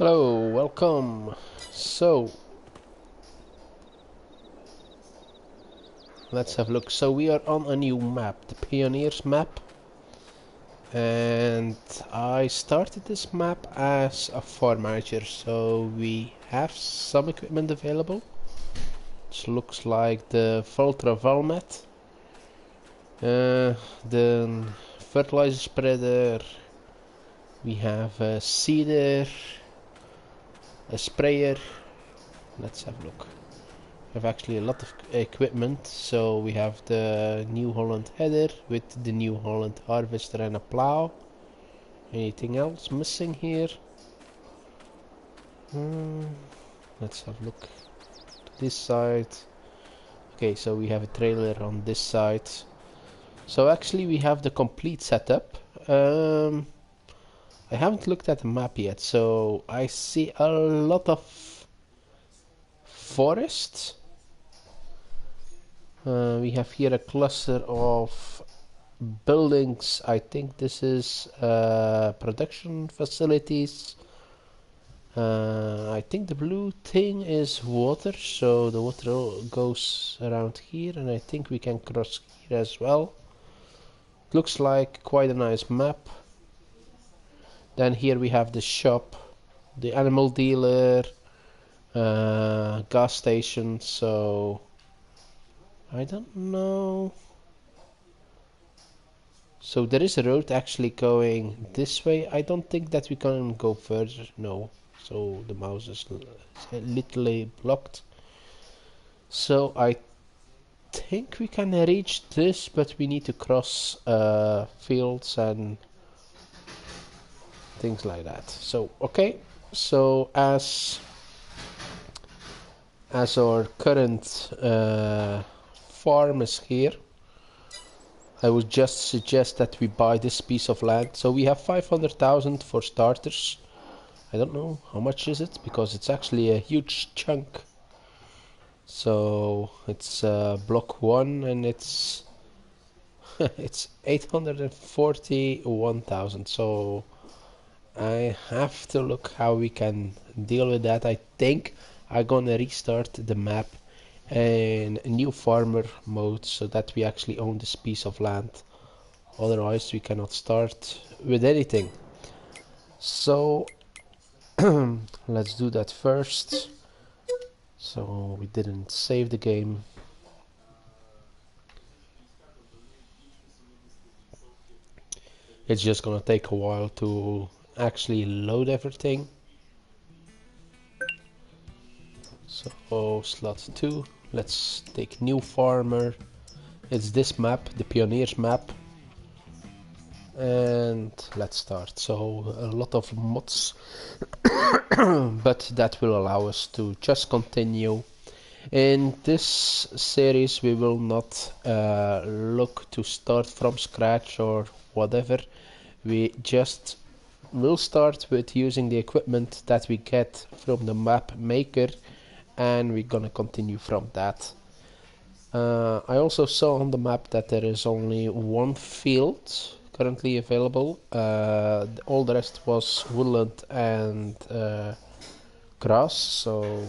Hello, welcome. So, let's have a look. So we are on a new map, the Pioneers map. And I started this map as a farm manager, so we have some equipment available. Which looks like the Voltra Valmet, the fertilizer spreader, we have a seeder, a sprayer. Let's have a look. We have actually a lot of equipment. So we have the New Holland header with the New Holland harvester and a plow. Anything else missing here? Let's have a look to this side. Okay, so we have a trailer on this side. So actually we have the complete setup. I haven't looked at the map yet, so I see a lot of forests. We have here a cluster of buildings. I think this is production facilities. I think the blue thing is water, so the water goes around here, and I think we can cross here as well. Looks like quite a nice map. Then here we have the shop, the animal dealer, gas station. So I don't know. So there is a road actually going this way. I don't think that we can go further. No. So the mouse is literally blocked. So I think we can reach this, but we need to cross fields and things like that. So okay. So as our current farm is here, I would just suggest that we buy this piece of land. So we have 500,000 for starters. I don't know how much is it, because it's actually a huge chunk. So it's block 1 and it's it's 841,000. So I have to look how we can deal with that. I think I'm gonna restart the map in a new farmer mode so that we actually own this piece of land. Otherwise we cannot start with anything. So let's do that first. So we didn't save the game. It's just gonna take a while to actually load everything. So slot 2, let's take new farmer. It's this map, the Pioneers map. And let's start. So a lot of mods, but that will allow us to just continue. In this series we will not look to start from scratch or whatever. We just will start with using the equipment that we get from the map maker, and we're gonna continue from that. I also saw on the map that there is only one field currently available. All the rest was woodland and grass, so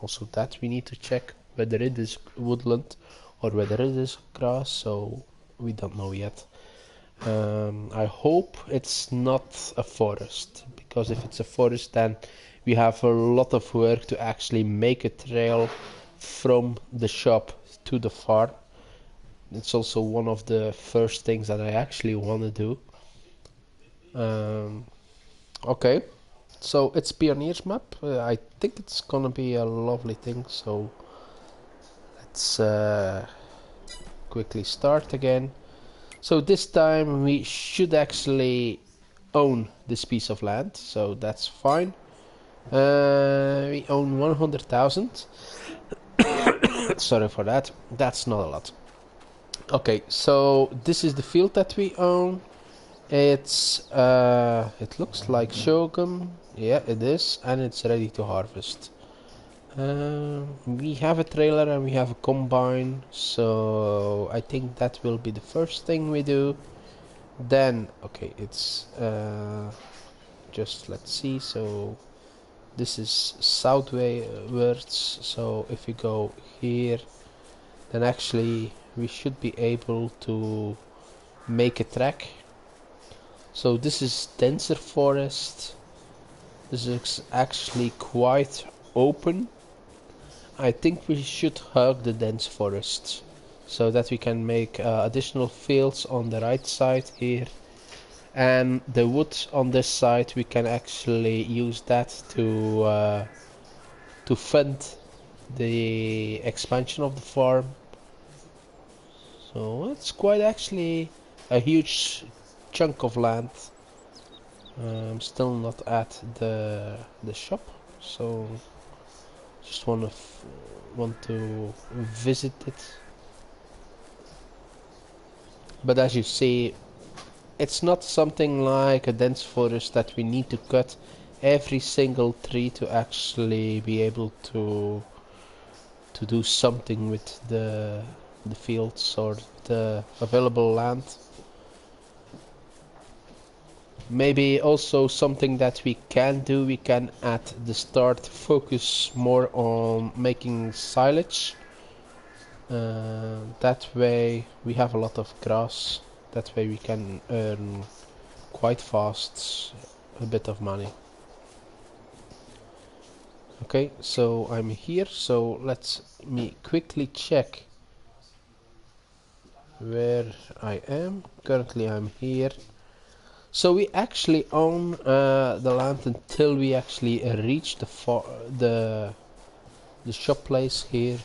also that we need to check whether it is woodland or whether it is grass, so we don't know yet. I hope it's not a forest, because if it's a forest then we have a lot of work to actually make a trail from the shop to the farm. It's also one of the first things that I actually want to do. Okay, so it's Pioneers map. I think it's gonna be a lovely thing, so let's quickly start again. So this time we should actually own this piece of land, so that's fine. We own 100,000. Sorry for that, that's not a lot. Okay, so this is the field that we own. It's it looks like Shogun. Yeah, it is, and it's ready to harvest. We have a trailer and we have a combine, so I think that will be the first thing we do. Then okay, it's just let's see. So This is southwards, so if we go here, then actually we should be able to make a track. So this is denser forest. This is actually quite open. I think we should hug the dense forest so that we can make additional fields on the right side here, and the wood on this side we can actually use that to fund the expansion of the farm. So it's quite actually a huge chunk of land. I'm still not at the shop, so just want to visit it. But as you see, it's not something like a dense forest that we need to cut every single tree to actually be able to do something with the fields or the available land. Maybe also something that we can do, we can at the start focus more on making silage. That way we have a lot of grass. That way we can earn quite fast a bit of money. Okay, so I'm here, so let me quickly check where I am. Currently I'm here. So we actually own the land until we actually reach the shop place here.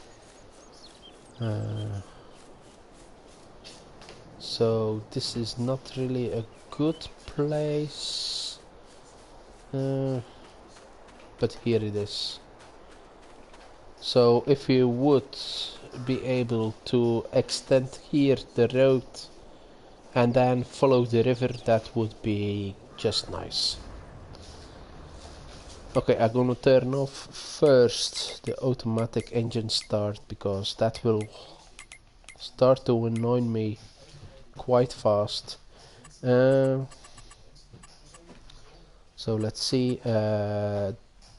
So this is not really a good place, but here it is. So if you would be able to extend here the road and then follow the river, that would be just nice. Okay, I'm gonna turn off first the automatic engine start, because that will start to annoy me quite fast. So let's see,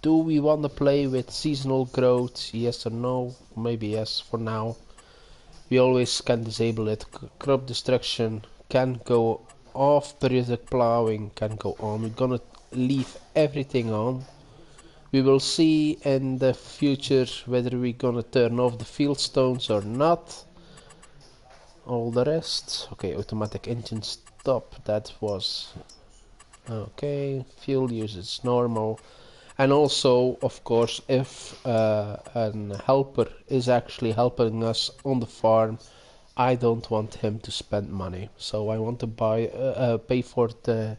do we want to play with seasonal growth, yes or no? Maybe yes for now. We always can disable it. Crop destruction can go off, periodic plowing can go on. We're gonna leave everything on. We will see in the future whether we're gonna turn off the field stones or not. All the rest. Okay, automatic engine stop. That was okay. Fuel usage normal. And also, of course, if an helper is actually helping us on the farm, I don't want him to spend money. So I want to pay for the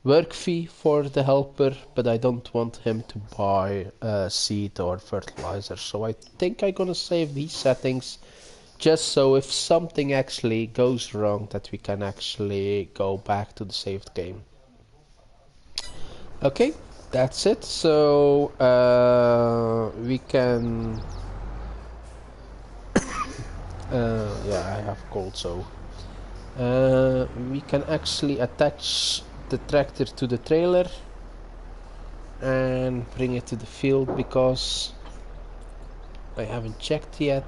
work fee for the helper, but I don't want him to buy seed or fertilizer. So I think I'm gonna save these settings, just so if something actually goes wrong, that we can actually go back to the saved game. Okay, that's it. So we can yeah, I have cold, so we can actually attach the tractor to the trailer and bring it to the field, because I haven't checked yet,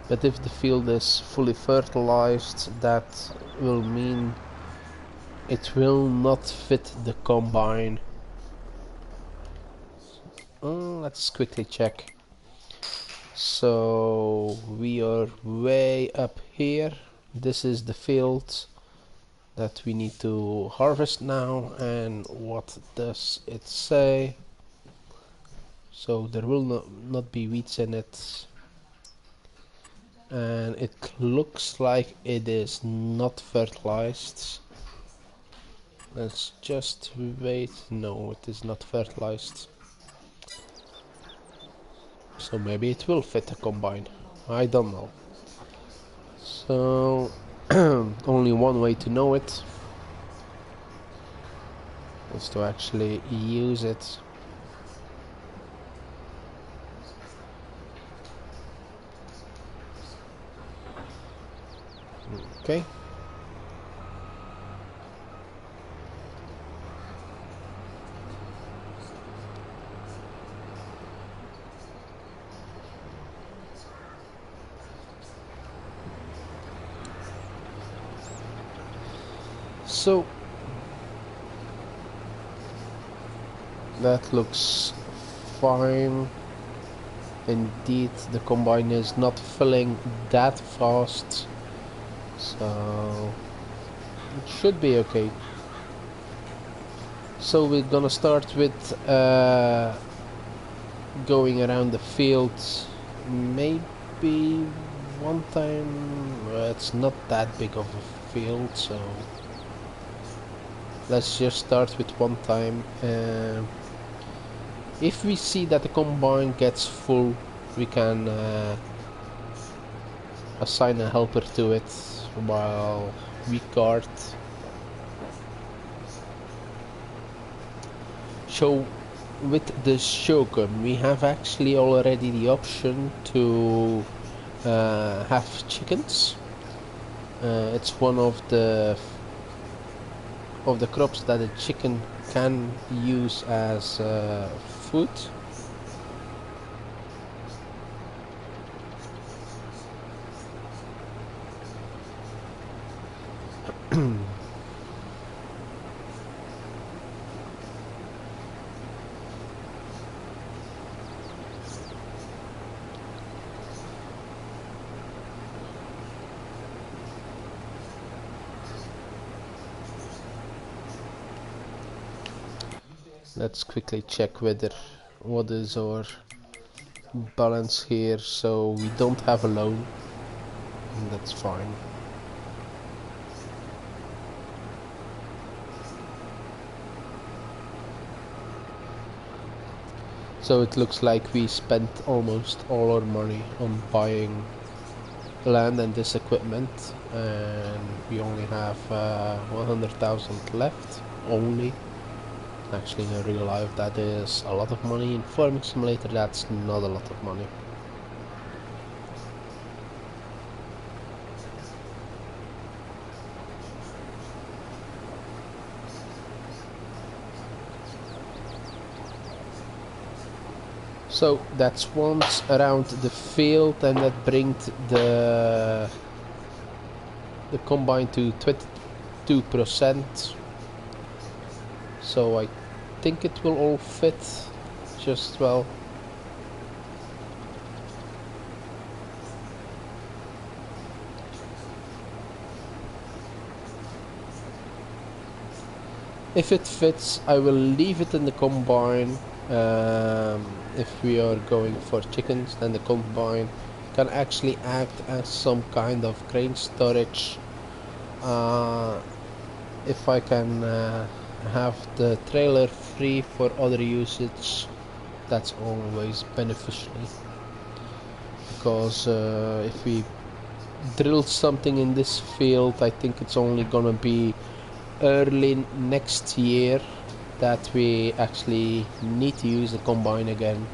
but if the field is fully fertilized, that will mean it will not fit the combine. Let's quickly check. So we are way up here. This is the field that we need to harvest now, and what does it say? So there will not be weeds in it, and it looks like it is not fertilized. Let's just wait. No, it is not fertilized. So maybe it will fit a combine. I don't know. So only one way to know it is to actually use it. Okay. So that looks fine. Indeed, the combine is not filling that fast, so it should be okay. So we're gonna start with going around the field, maybe one time. It's not that big of a field, so let's just start with one time. If we see that the combine gets full, we can assign a helper to it while we cart. So with the Shogun, we have actually already the option to have chickens. It's one of the crops that a chicken can use as food. Let's quickly check what is our balance here. So we don't have a loan, and that's fine. So it looks like we spent almost all our money on buying land and this equipment, and we only have 100,000 left only. Actually, in real life that is a lot of money. In Farming Simulator that's not a lot of money. So that's once around the field, and that brings the combine to 22%. So I think it will all fit just well. If it fits, I will leave it in the combine. If we are going for chickens, then the combine can actually act as some kind of grain storage. If I can have the trailer free for other usage, that's always beneficial, because if we drill something in this field, I think it's only gonna be early next year that we actually need to use the combine again.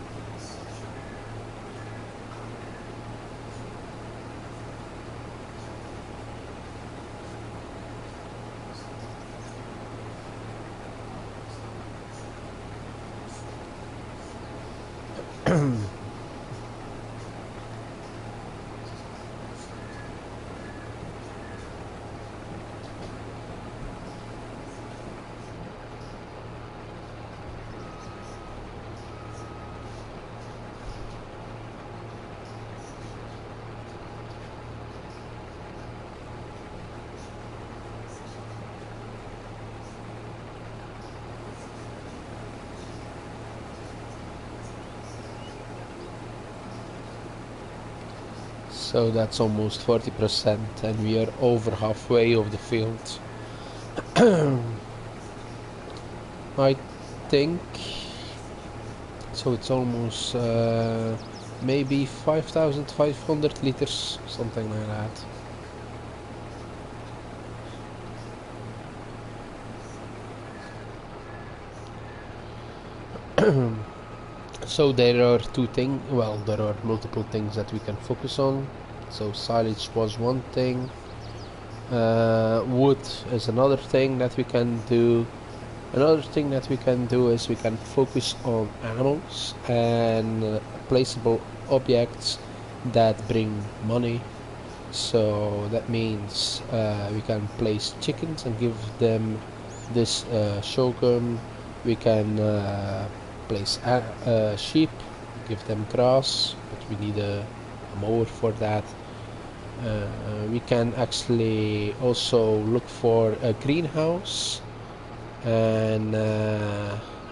So that's almost 40%, and we are over halfway of the field. I think so. It's almost maybe 5,500 liters, something like that. So there are there are multiple things that we can focus on. So silage was one thing, wood is another thing that we can do. Another thing that we can do is we can focus on animals and placeable objects that bring money. So that means we can place chickens and give them this sorghum. We can place sheep, give them grass, but we need a mower for that. We can actually also look for a greenhouse and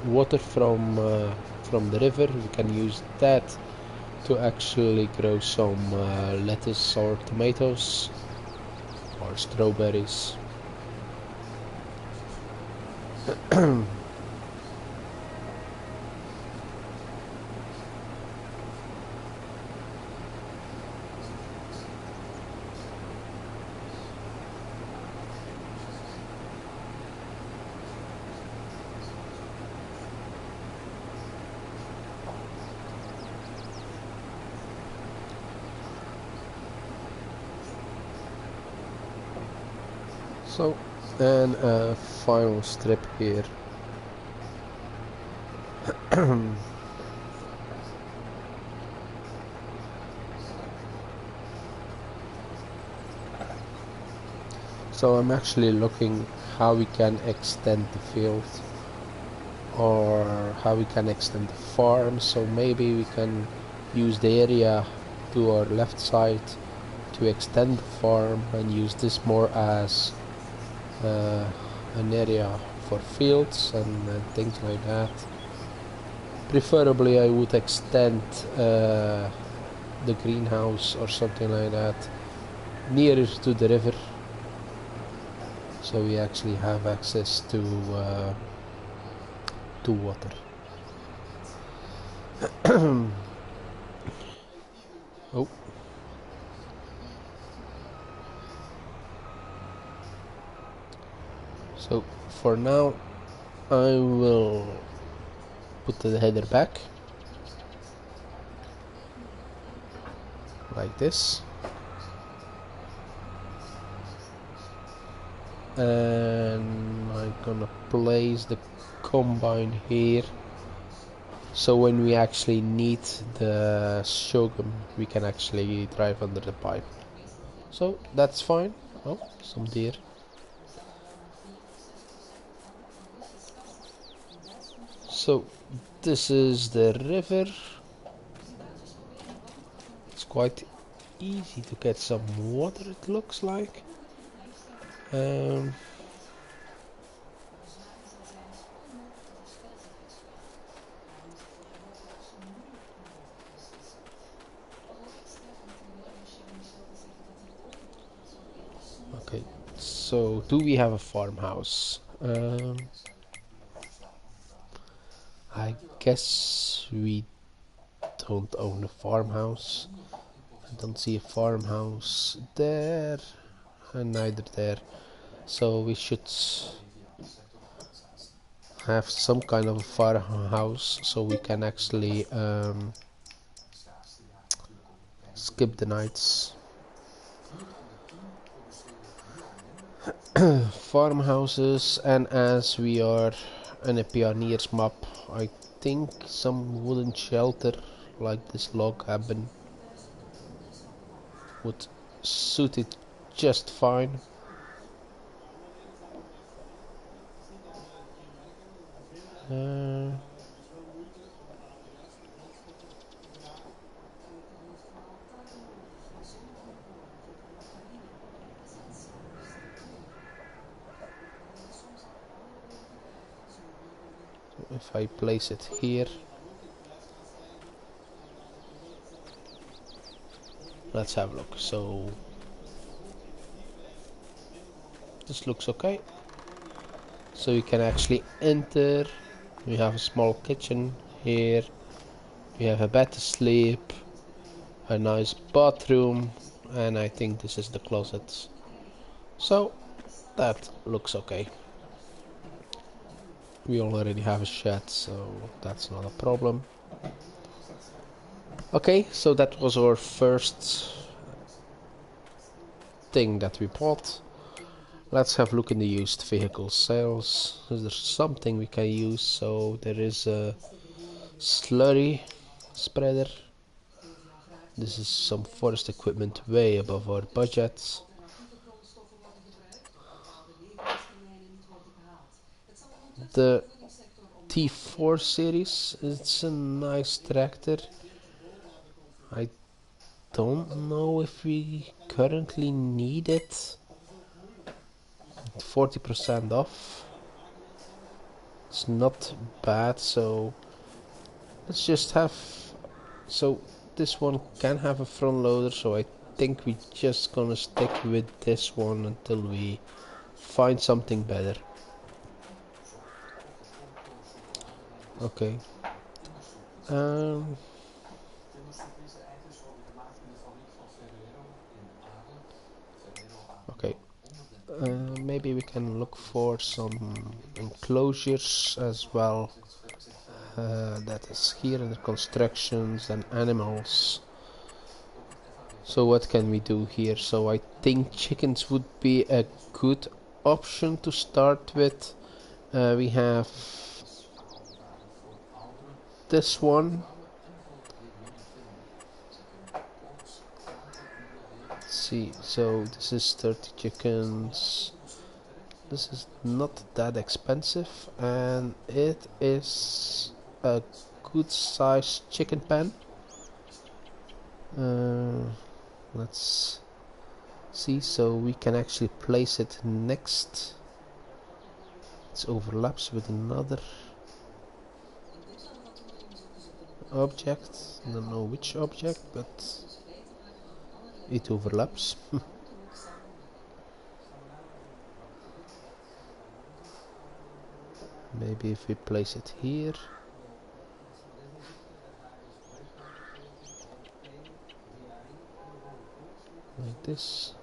water from the river. We can use that to actually grow some lettuce or tomatoes or strawberries. So, and a final strip here. So I'm actually looking how we can extend the field or how we can extend the farm. So maybe we can use the area to our left side to extend the farm and use this more as an area for fields and things like that. Preferably I would extend the greenhouse or something like that nearer to the river, so we actually have access to water. Oh. So for now I will put the header back like this, and I'm gonna place the combine here, so when we actually need the sorghum we can actually drive under the pipe. So that's fine. Oh, some deer. So this is the river. It's quite easy to get some water, it looks like. Okay, so do we have a farmhouse? I guess we don't own a farmhouse. I don't see a farmhouse there, and neither there. So we should have some kind of a farmhouse so we can actually skip the nights. Farmhouses, and as we are in a pioneers map, I think some wooden shelter like this log cabin would suit it just fine. If I place it here, let's have a look. So this looks okay. So you can actually enter. We have a small kitchen here. We have a bed to sleep, a nice bathroom, and I think this is the closet. So that looks okay. We already have a shed, so that's not a problem. Okay, so that was our first thing that we bought. Let's have a look in the used vehicle sales. Is there something we can use? So there is a slurry spreader. This is some forest equipment way above our budget. The T4 series, it's a nice tractor. I don't know if we currently need it. 40% off. It's not bad, so let's just have, so this one can have a front loader, so I think we're just gonna stick with this one until we find something better. Okay. Okay. Maybe we can look for some enclosures as well. That is here in the constructions and animals. So what can we do here? So I think chickens would be a good option to start with. We have this one. Let's see, so this is 30 chickens. This is not that expensive, and it is a good sized chicken pen. Let's see, so we can actually place it next. It overlaps with another object. I don't know which object, but it overlaps. Maybe if we place it here. Like this.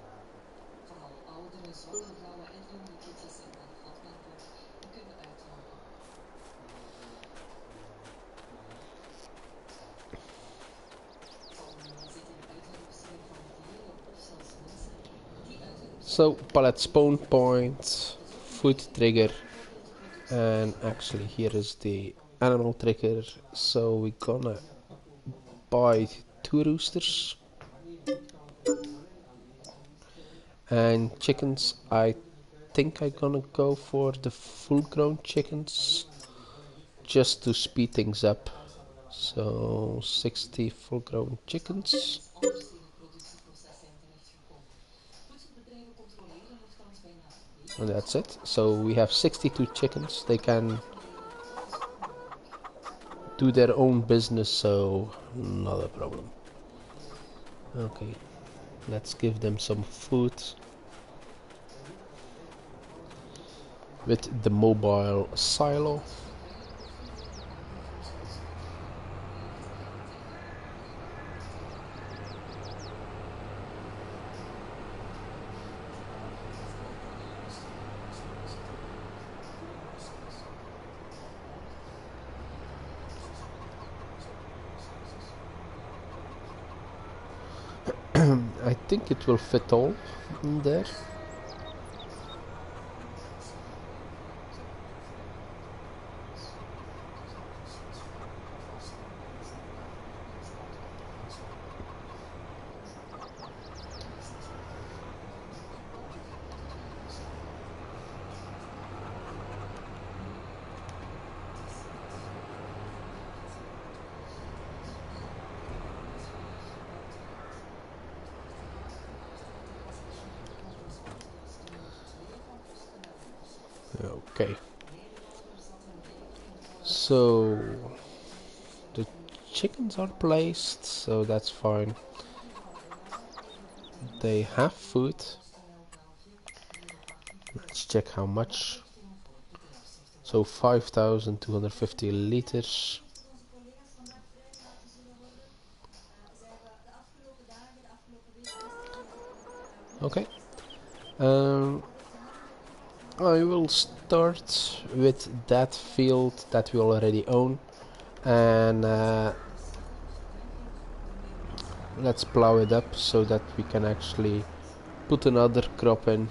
So pallet spawn point, foot trigger, and actually here is the animal trigger. So we're gonna buy 2 roosters. And chickens, I think I'm gonna go for the full grown chickens just to speed things up. So 60 full grown chickens. And that's it. So we have 62 chickens. They can do their own business, so not a problem. Okay, let's give them some food with the mobile silo. I think it will fit all in there. Okay. So the chickens are placed, so that's fine. They have food. Let's check how much. So 5,250 liters. Okay. I will start with that field that we already own, and let's plow it up so that we can actually put another crop in.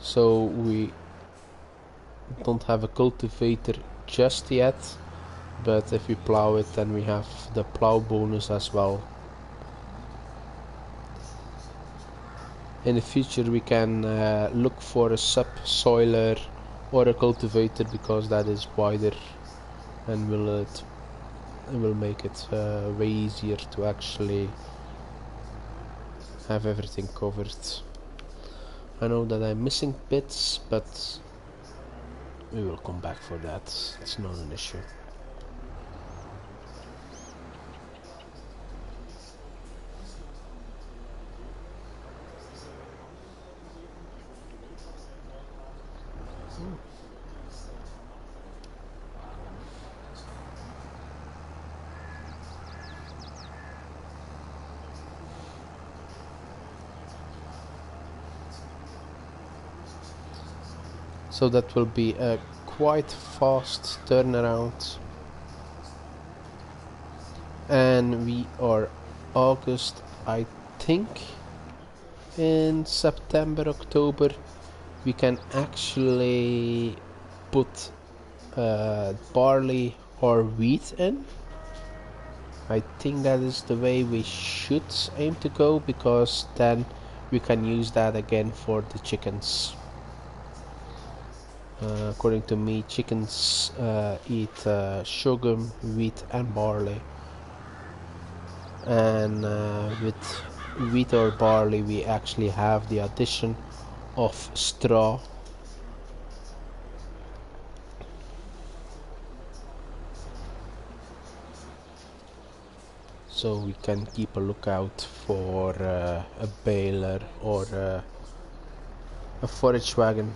So we don't have a cultivator just yet, but if we plow it, then we have the plow bonus as well. In the future we can look for a subsoiler or a cultivator, because that is wider and will make it way easier to actually have everything covered. I know that I'm missing bits, but we will come back for that. It's not an issue. So that will be a quite fast turnaround. And we are August, I think. In September, October, we can actually put barley or wheat in. I think that is the way we should aim to go, because then we can use that again for the chickens. According to me, chickens eat sorghum, wheat and barley, and with wheat or barley we actually have the addition of straw. So we can keep a lookout for a baler or a forage wagon.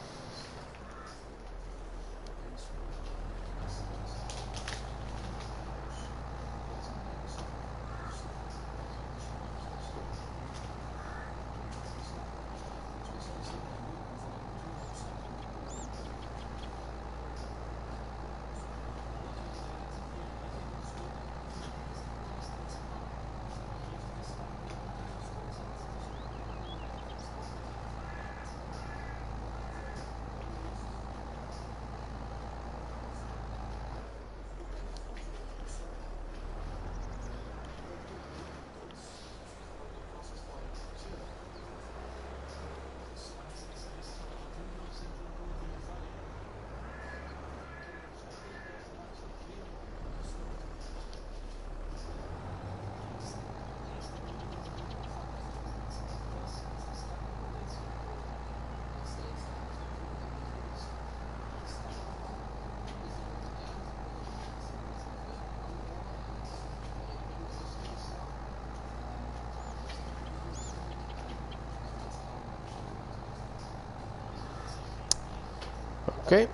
Okay,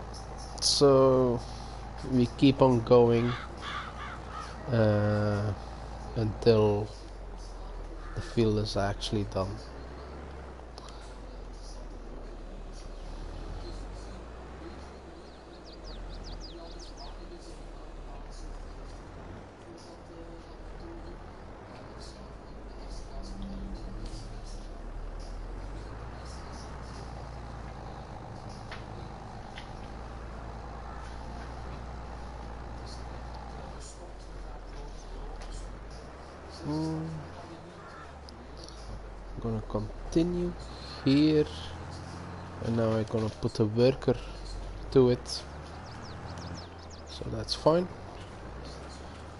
so we keep on going until the field is actually done. I'm gonna continue here, and now I'm gonna put a worker to it, so that's fine.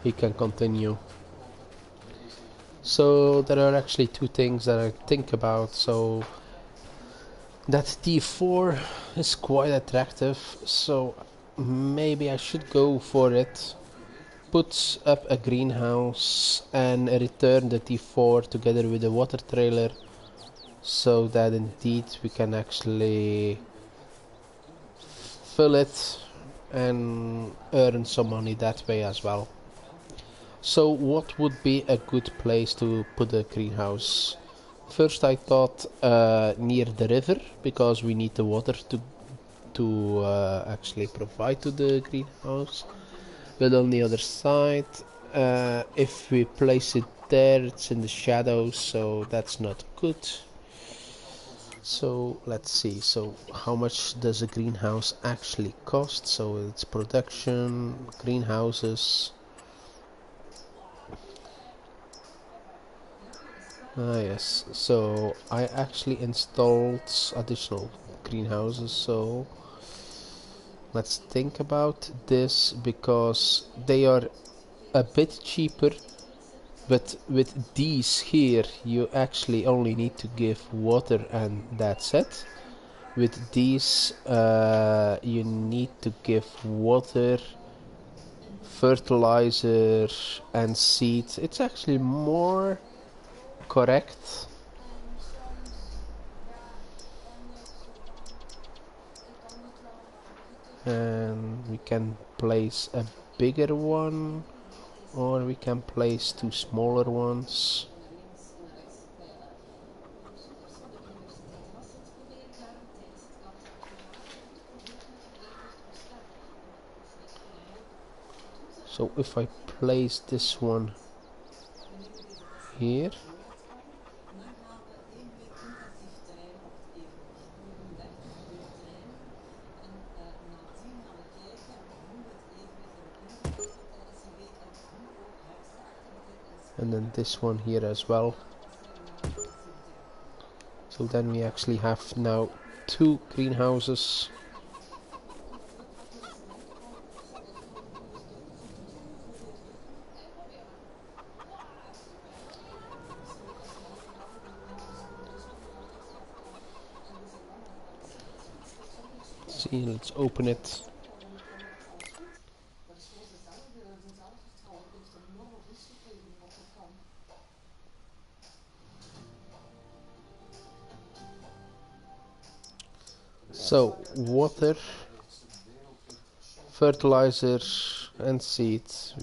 He can continue. So there are actually two things that I think about. So that T4 is quite attractive, so maybe I should go for it. Put up a greenhouse and return the T4 together with the water trailer, so that indeed we can actually fill it and earn some money that way as well. So what would be a good place to put a greenhouse? First I thought near the river, because we need the water to actually provide to the greenhouse. But on the other side, if we place it there, it's in the shadows, so that's not good. So let's see, so how much does a greenhouse actually cost? So it's production, greenhouses. Yes, so I actually installed additional greenhouses, so let's think about this because they are a bit cheaper, but with these here you actually only need to give water and that's it. With these you need to give water, fertilizer and seeds. It's actually more correct. And we can place a bigger one or we can place two smaller ones. So if I place this one here, and then this one here as well, so then we actually have now two greenhouses. See, let's open it. So water, fertilizer and seeds.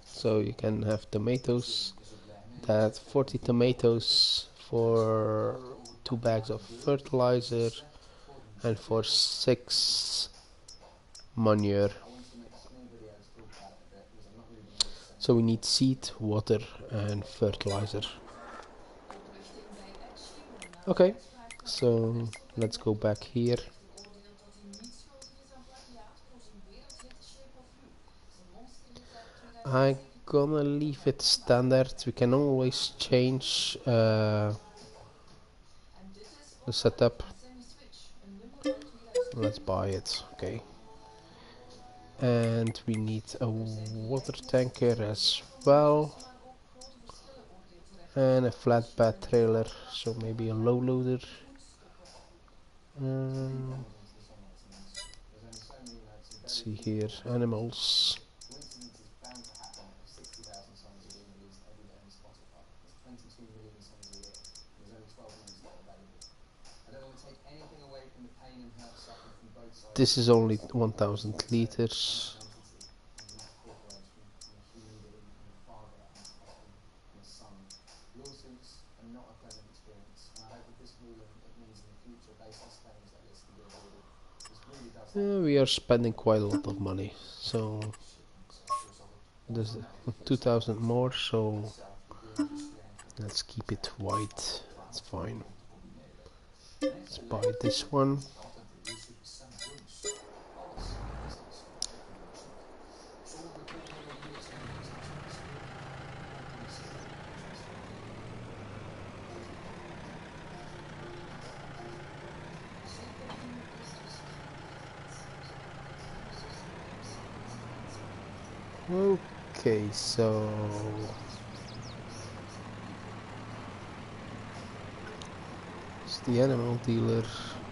So you can have tomatoes, that 40 tomatoes for 2 bags of fertilizer and for 6 manure. So we need seed, water and fertilizer. Okay, so let's go back here. I'm gonna leave it standard. We can always change the setup. Let's buy it, okay. And we need a water tanker as well. And a flatbed trailer, so maybe a low loader. Let's see here, animals. This is only 1000 liters. We are spending quite a lot of money, so there's 2000 more, so let's keep it white. It's fine. Let's buy this one. Okay, so it's the animal dealer.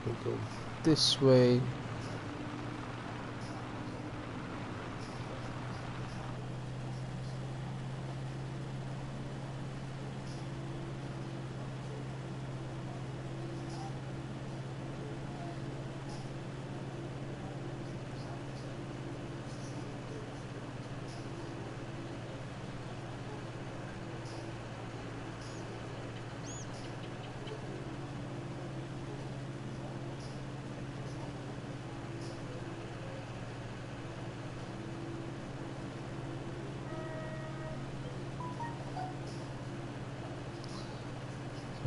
We'll go this way.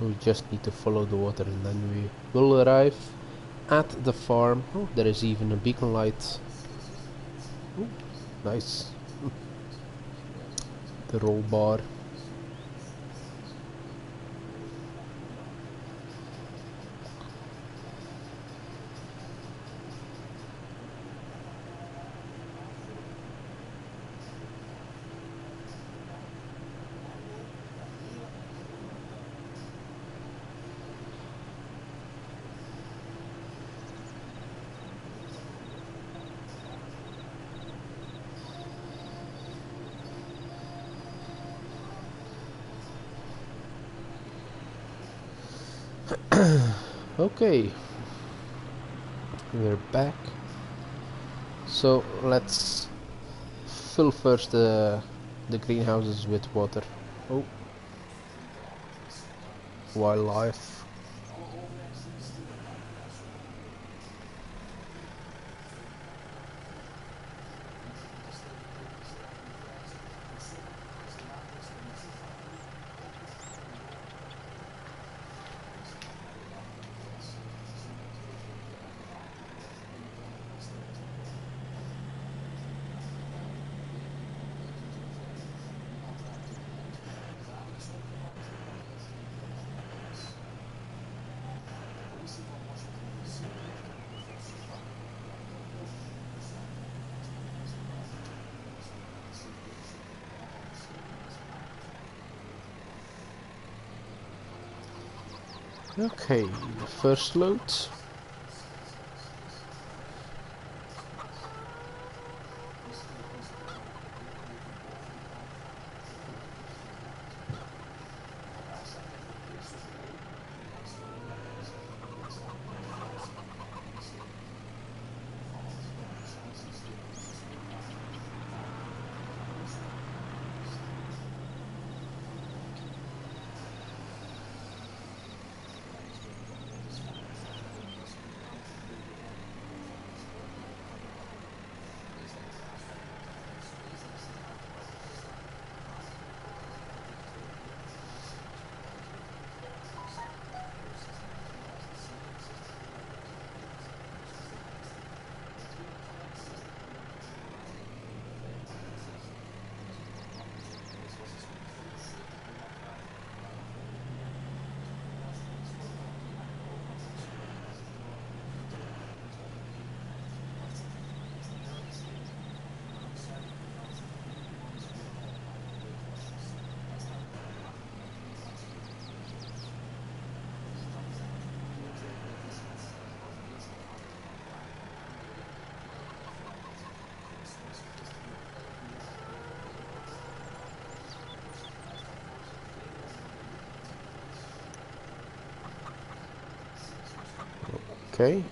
We just need to follow the water and then we will arrive at the farm. Oh, there is even a beacon light. Ooh, nice. The roll bar. Okay, we're back. So let's fill first the greenhouses with water. Oh, wildlife. Okay, the first load. Okay.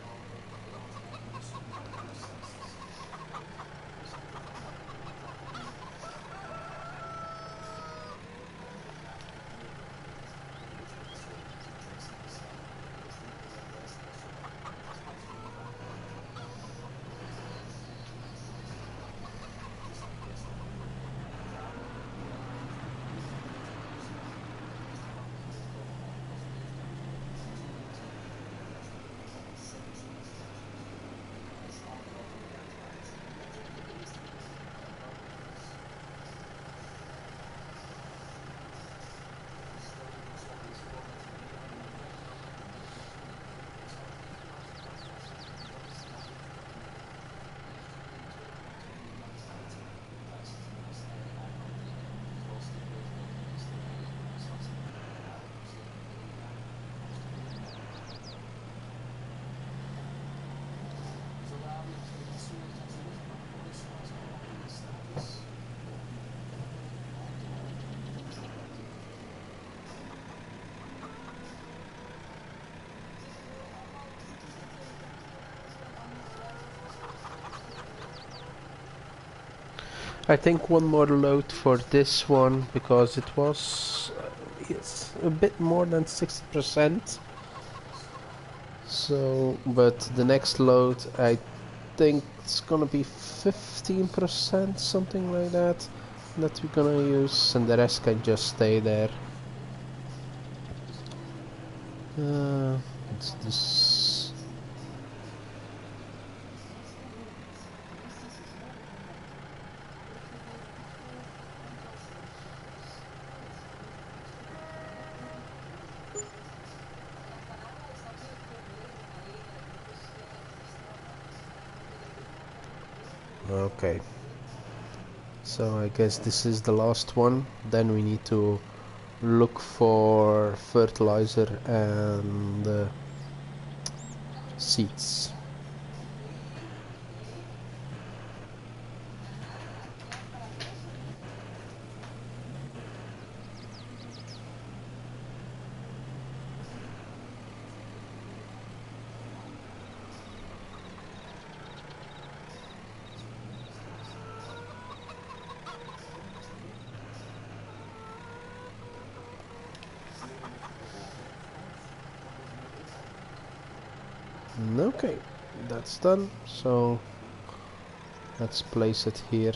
I think one more load for this one because it was it's a bit more than 60%. So, but the next load I think it's gonna be 15%, something like that we're gonna use, and the rest can just stay there. It's this. Okay. So I guess this is the last one. Then we need to look for fertilizer and seeds. Okay, that's done. So let's place it here.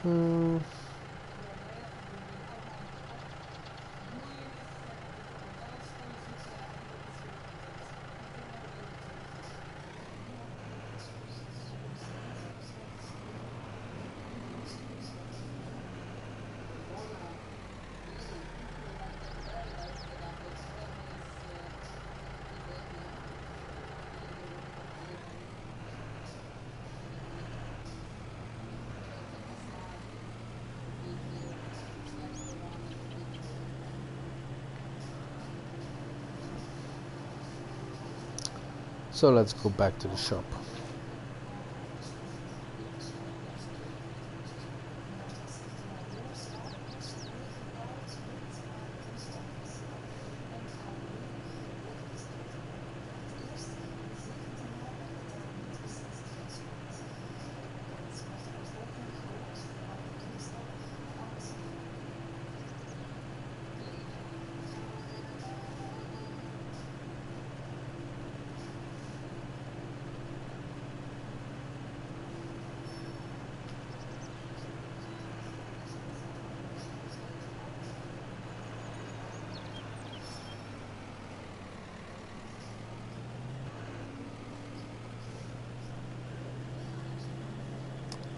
Hmm. So let's go back to the shop.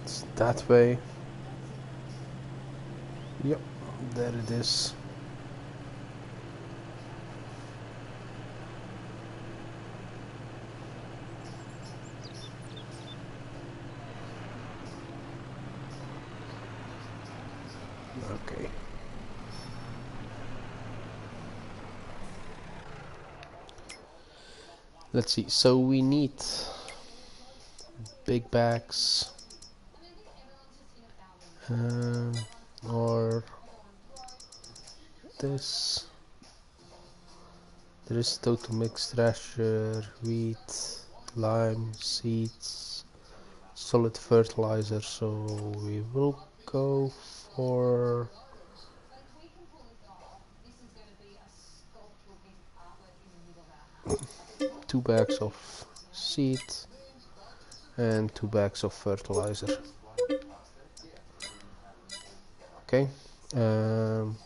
It's that way. Yep, there it is. Okay. Let's see. So we need big bags, um, or this. There is total mix thrasher, wheat, lime, seeds, solid fertilizer. So we will go for 2 bags of seed and 2 bags of fertilizer. Okay. Um,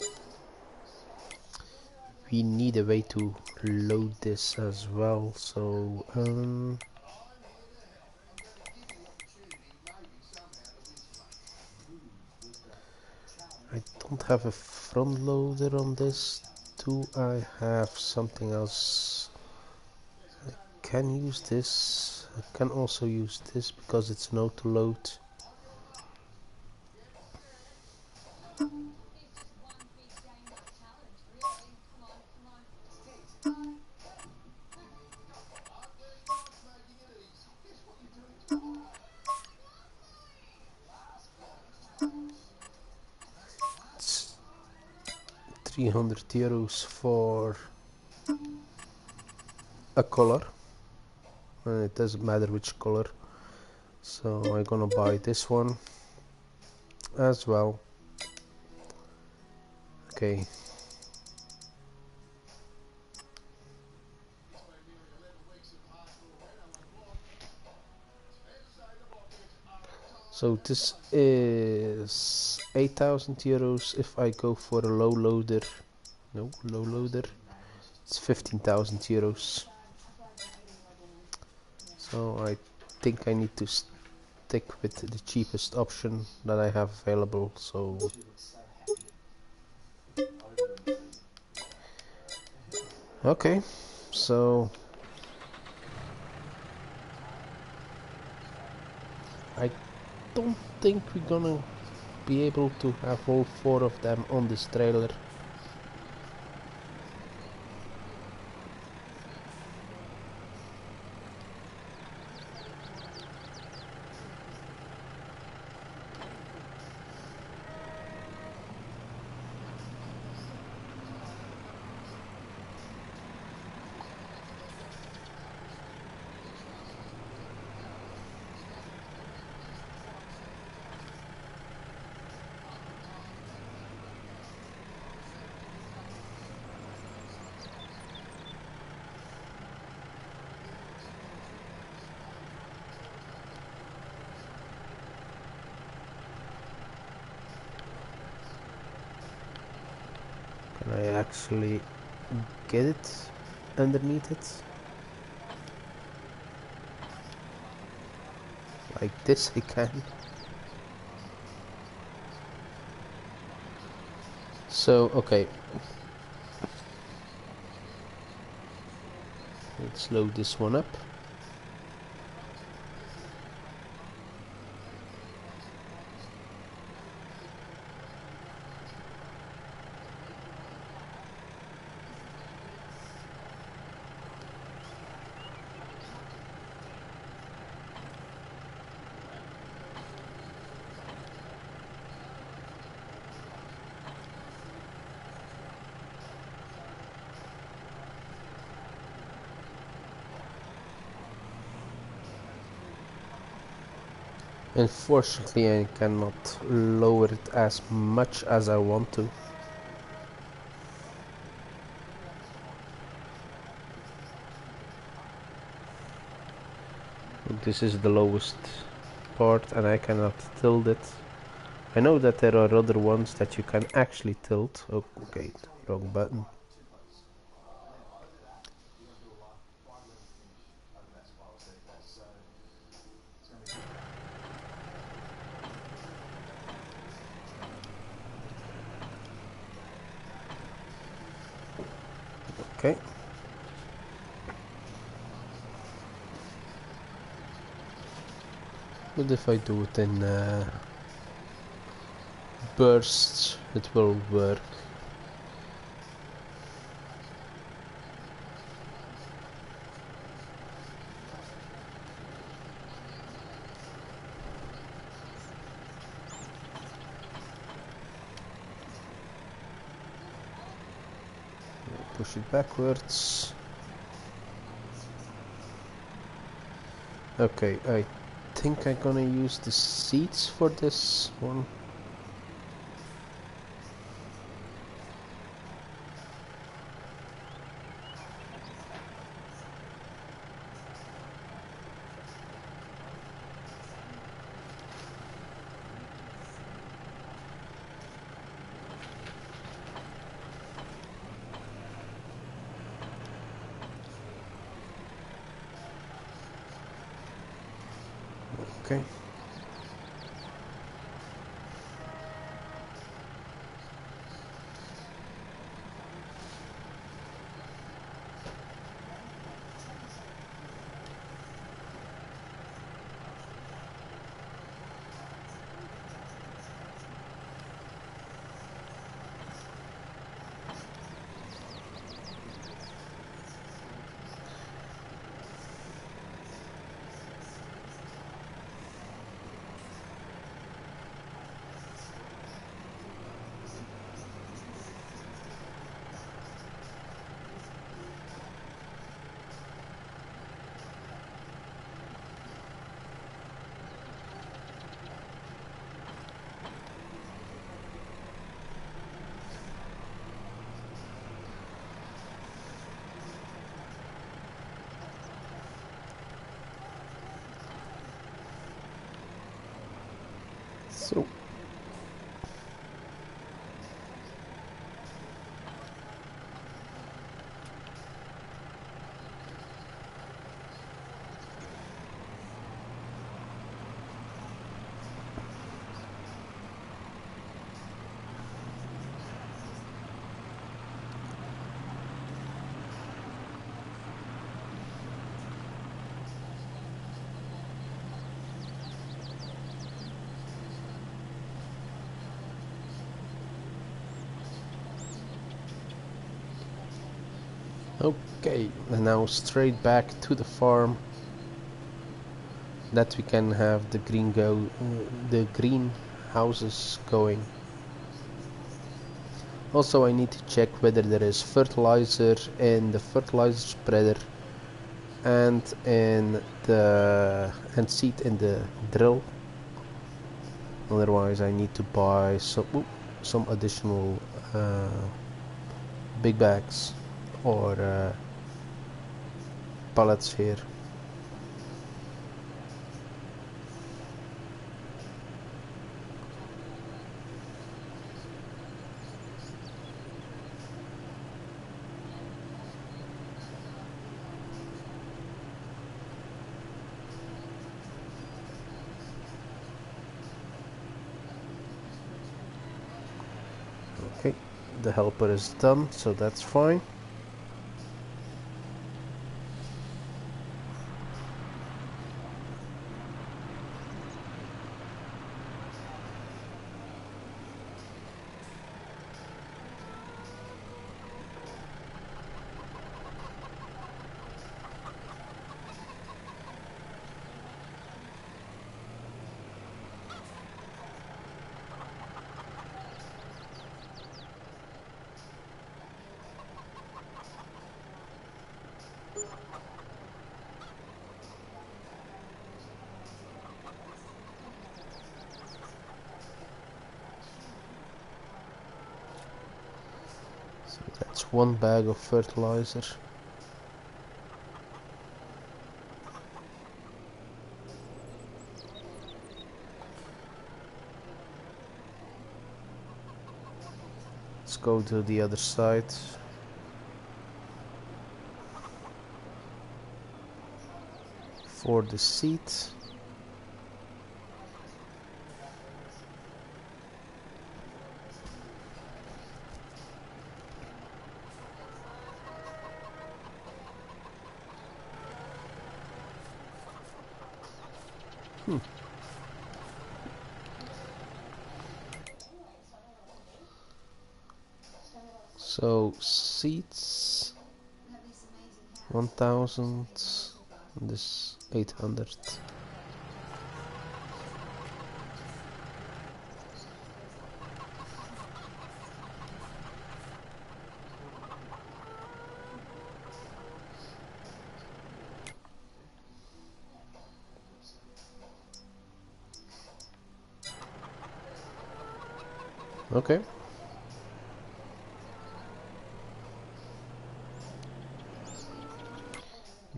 we need a way to load this as well. So I don't have a front loader on this. Do I have something else? I can use this. I can also use this because it's an auto load. It's 300 euros for a color, and it doesn't matter which color. So I'm gonna buy this one as well. Okay. So this is 8,000 euros. If I go for a low loader, no, low loader, it's 15,000 euros. So I think I need to stick with the cheapest option that I have available. So okay, so I don't think we're gonna be able to have all 4 of them on this trailer. Can I actually get it underneath it? Like this I can. So, okay. Let's load this one up. Unfortunately, I cannot lower it as much as I want to. This is the lowest part and I cannot tilt it. I know that there are other ones that you can actually tilt. Oh, okay, wrong button. Okay. But if I do it in bursts, it will work. Push it backwards. Okay, I think I'm gonna use the seats for this one. Okay. So okay, and now straight back to the farm, that we can have the the green houses going. Also, I need to check whether there is fertilizer in the fertilizer spreader and seed in the drill. Otherwise, I need to buy some additional big bags or pallets here. Okay, the helper is done, so that's fine. So that's one bag of fertilizer. Let's go to the other side. For the seed. So seeds 1000, this 800. Okay.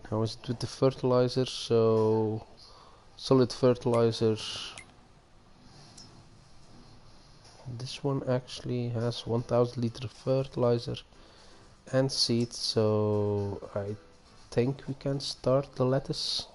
Now it's with the fertilizer, so solid fertilizer. This one actually has 1000 liter fertilizer and seeds, so I think we can start the lettuce.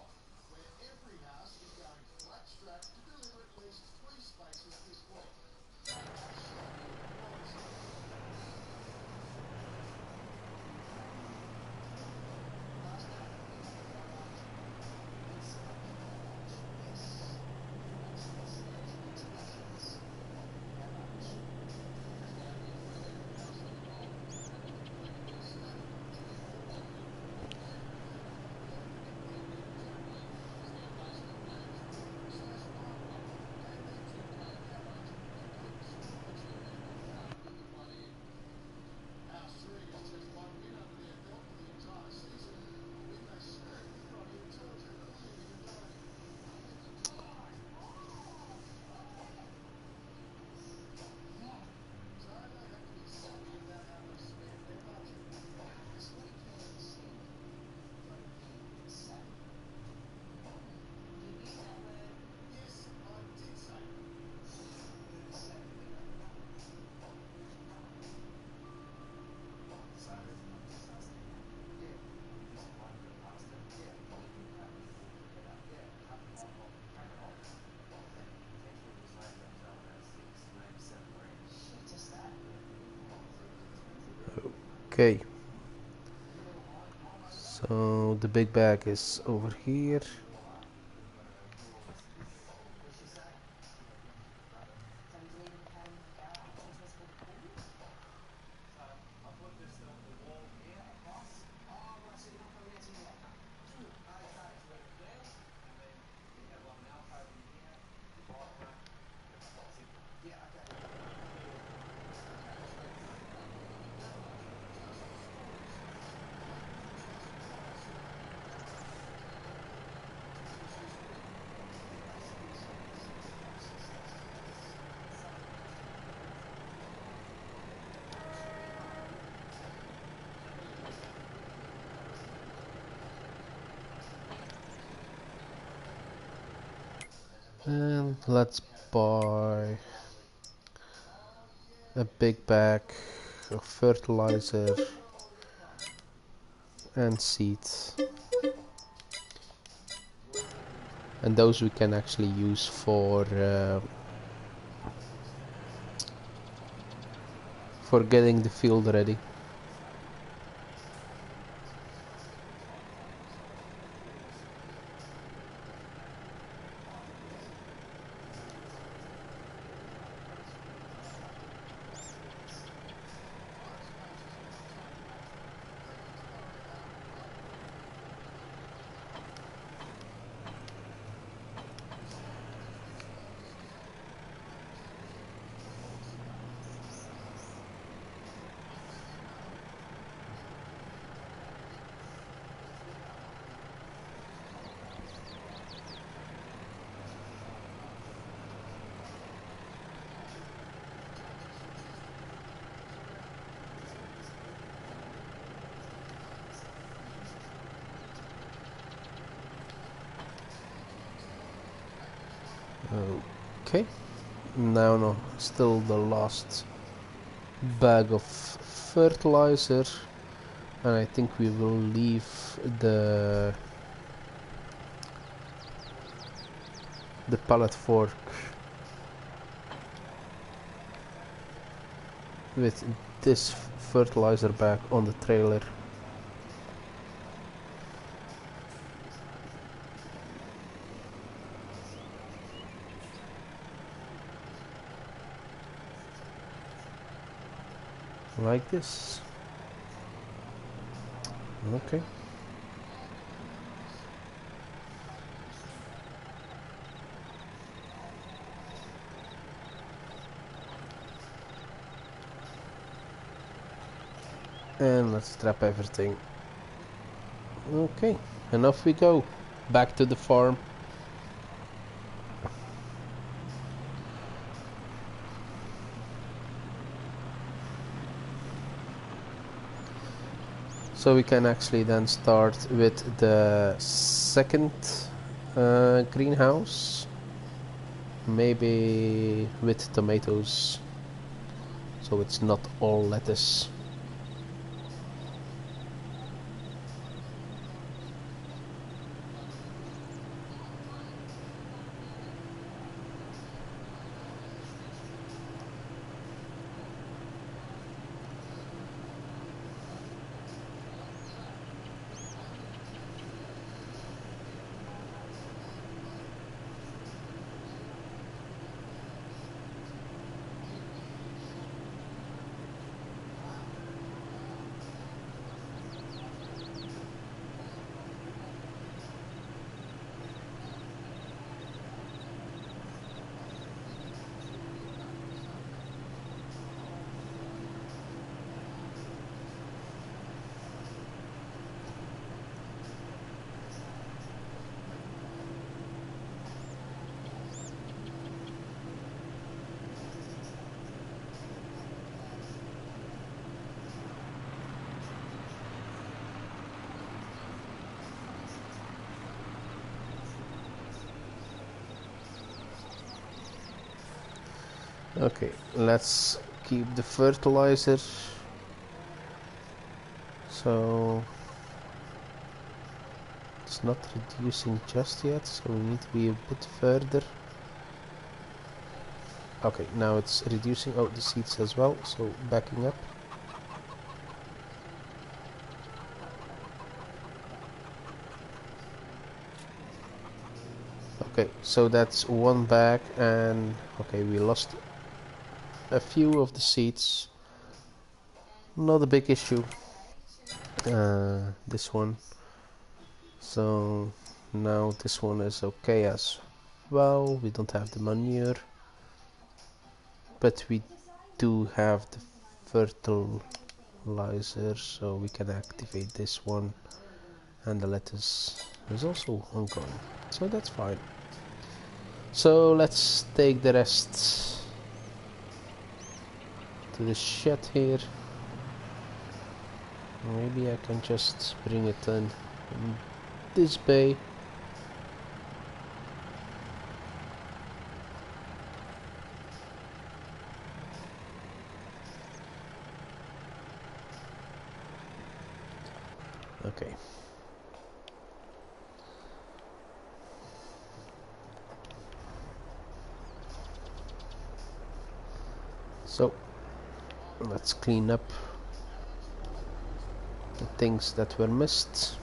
Okay, so the big bag is over here. And let's buy a big bag of fertilizer and seeds. And those we can actually use for getting the field ready. Okay, now no, still the last bag of fertilizer, and I think we will leave the pallet fork with this fertilizer bag on the trailer. Like this. Okay. And let's strap everything. Okay, and off we go. Back to the farm. So we can actually then start with the second greenhouse. Maybe with tomatoes. So it's not all lettuce. Okay, let's keep the fertilizer. So it's not reducing just yet, so we need to be a bit further. Okay, now it's reducing. Oh, the seeds as well, so backing up. Okay, so that's one bag, and okay, we lost a few of the seeds. Not a big issue. This one. So now this one is okay as well. We don't have the manure, but we do have the fertilizer, so we can activate this one. And the lettuce is also ongoing, so that's fine. So let's take the rest to the shed here. Maybe I can just bring it in this bay. Okay. So let's clean up the things that were missed.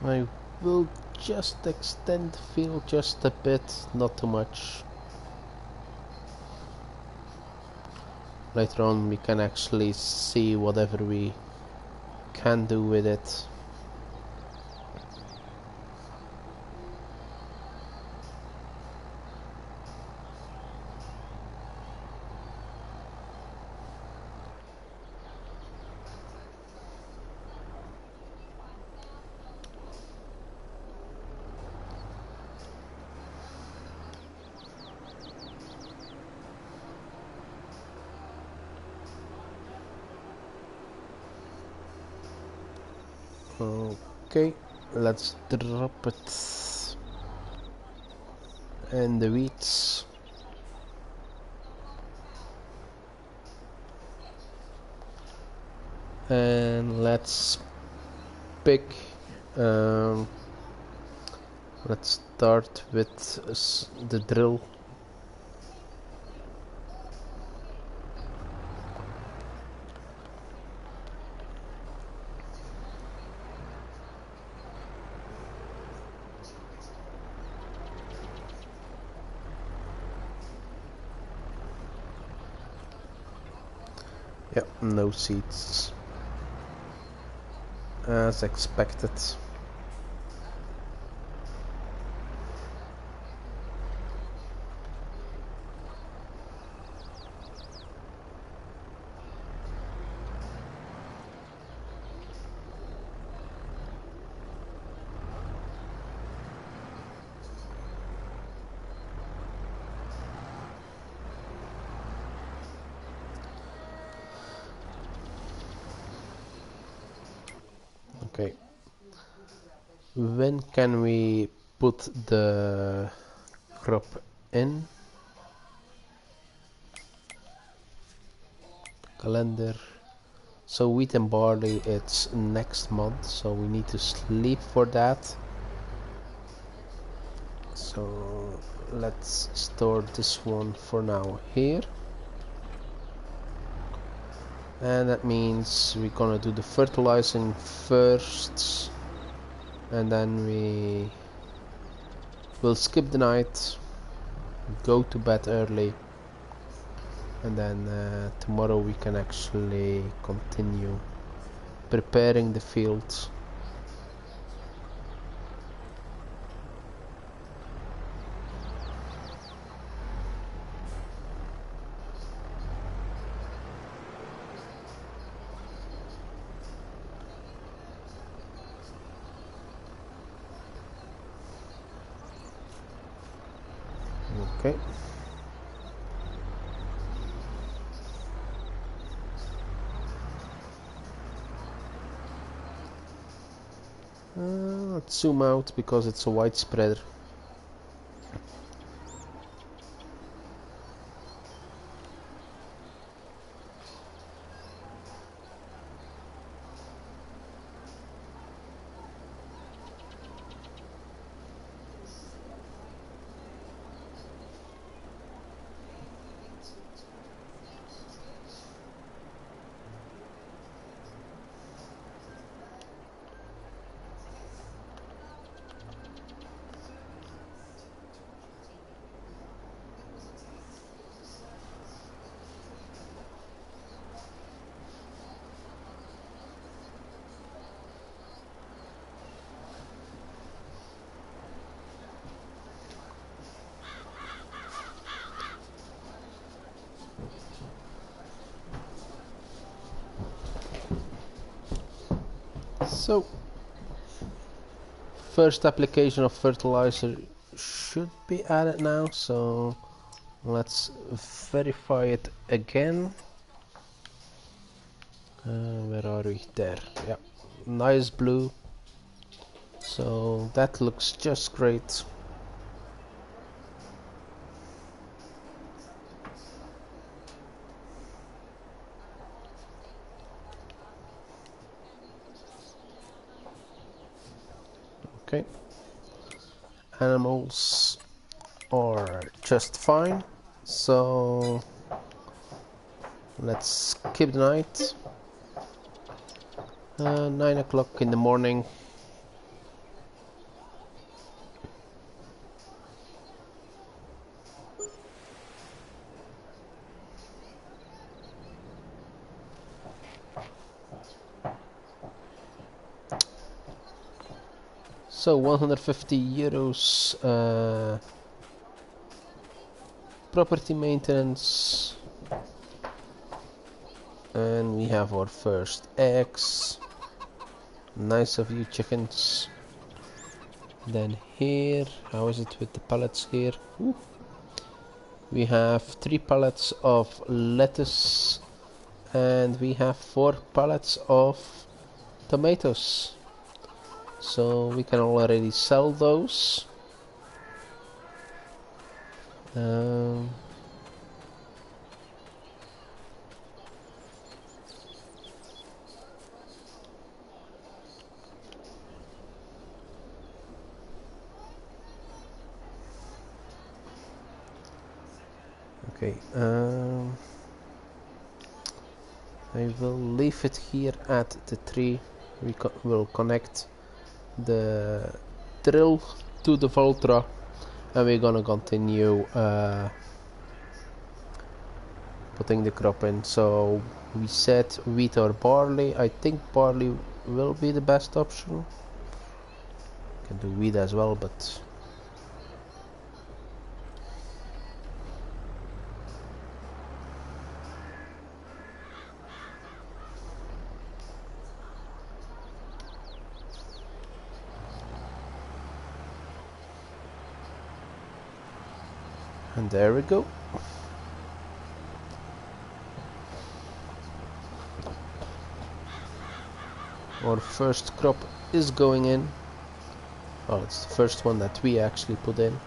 I will just extend the field just a bit, not too much. Later on we can actually see whatever we can do with it. Okay, let's drop it in the weeds. And let's pick, let's start with the drill. Yep, no seeds. As expected. Okay. When can we put the crop in? Calendar. So wheat and barley, it's next month, so we need to sleep for that. So let's store this one for now here. And that means we're gonna do the fertilizing first, and then we will skip the night, go to bed early, and then tomorrow we can actually continue preparing the fields. Okay. Let's zoom out because it's a wide spreader. So, first application of fertilizer should be added now, so let's verify it again. Where are we? There. Yeah, nice blue. So that looks just great. Okay. Animals are just fine. So let's skip the night. 9 o'clock in the morning. So 150 euros property maintenance, and we have our first eggs. Nice of you, chickens. Then here, how is it with the pallets here? Ooh. We have 3 pallets of lettuce, and we have 4 pallets of tomatoes. So we can already sell those. Okay, I will leave it here at the tree. We will connect the drill to the Voltra, and we're gonna continue putting the crop in. So we said wheat or barley. I think barley will be the best option. Can do wheat as well, but and there we go. Our first crop is going in. Oh, it's the first one that we actually put in.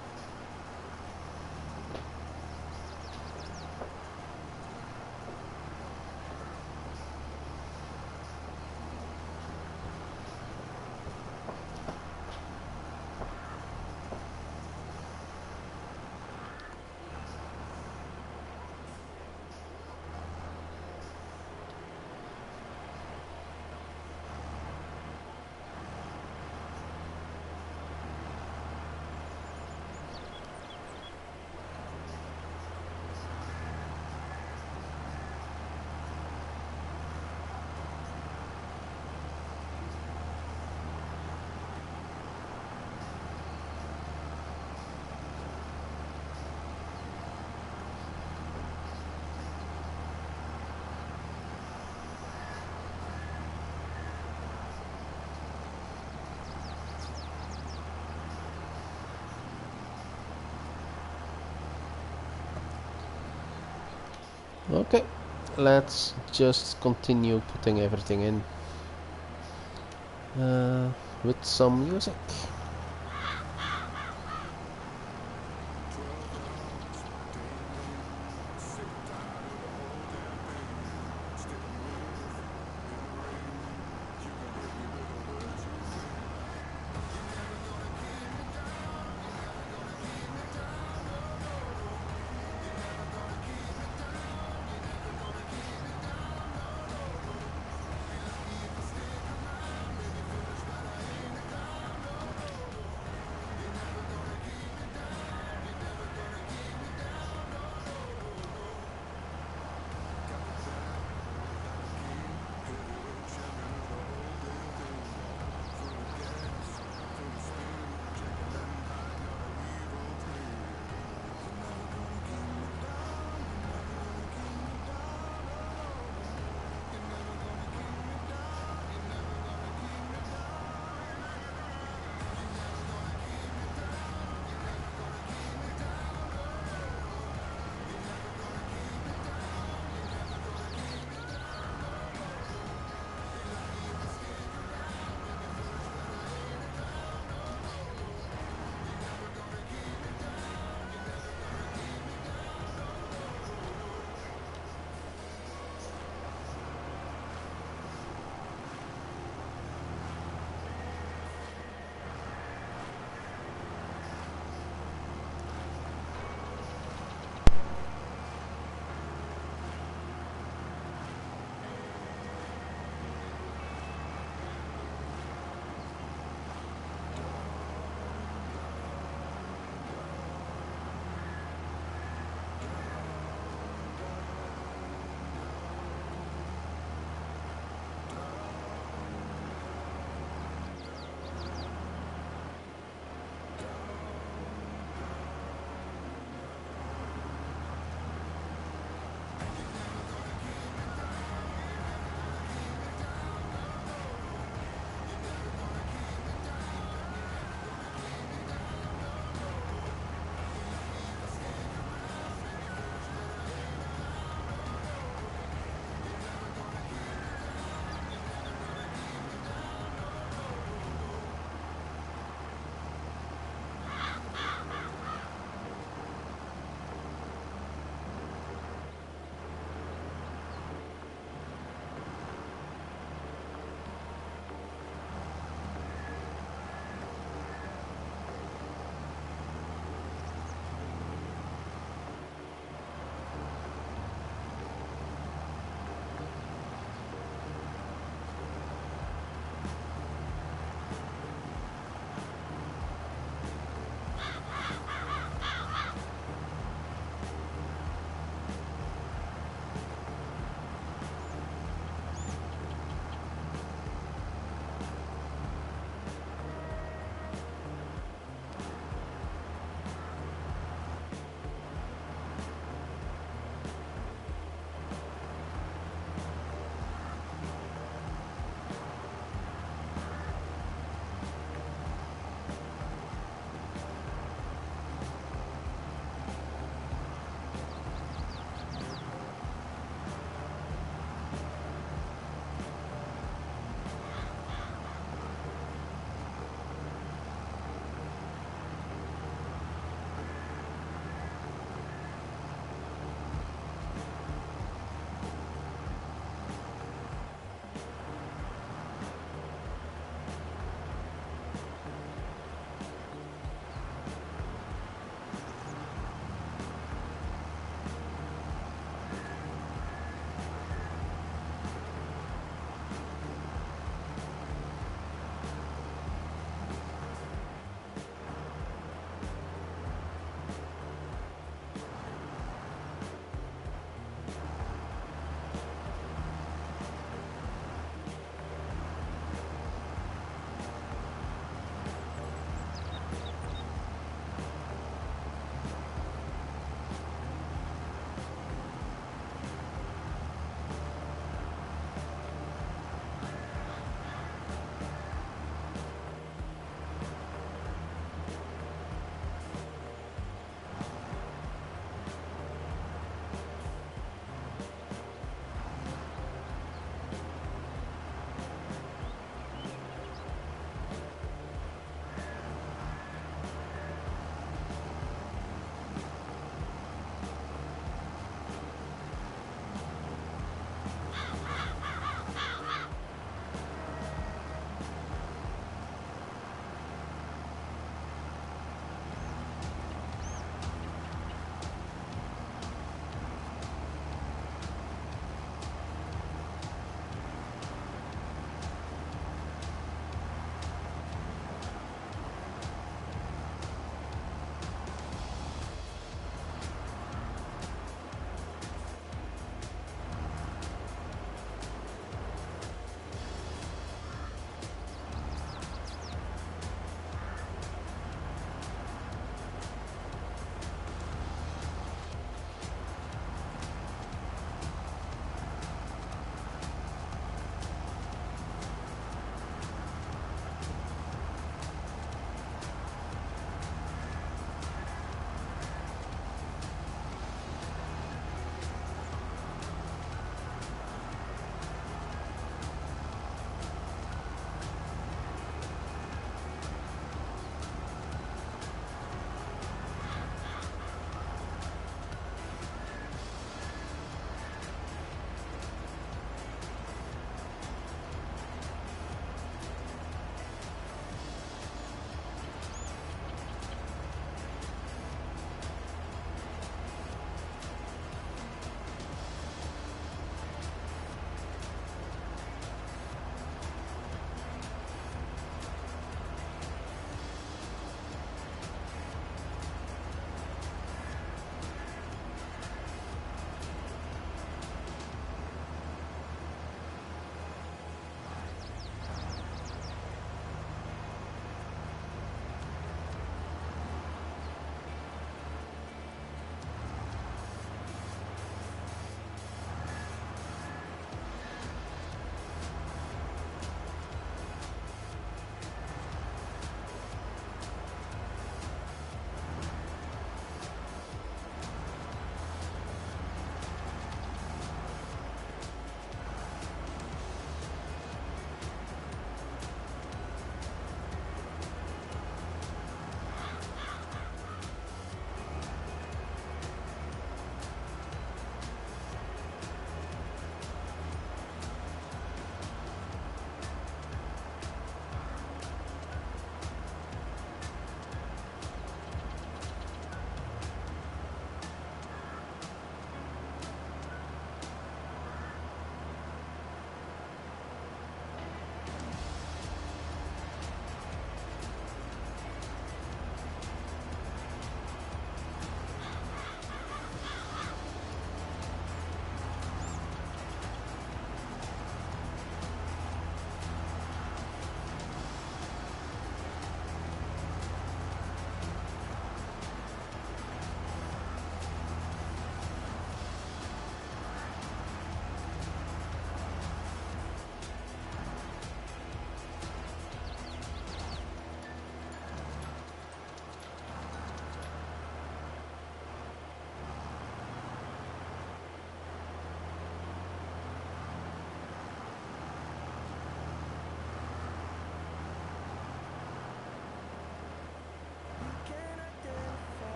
Okay, let's just continue putting everything in. with some music.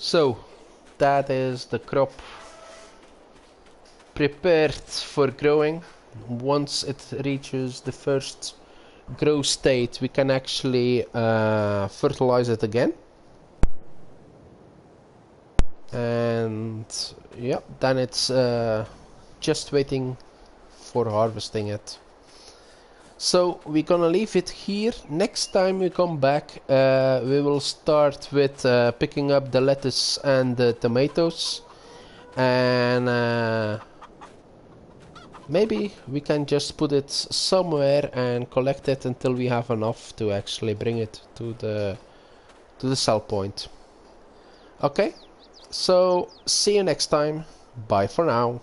So that is the crop prepared for growing. Once it reaches the first grow state, we can actually fertilize it again. And yeah, then it's just waiting for harvesting it. So we're gonna leave it here. Next time we come back, we will start with picking up the lettuce and the tomatoes, and maybe we can just put it somewhere and collect it until we have enough to actually bring it to the sell point. Okay, so see you next time. Bye for now.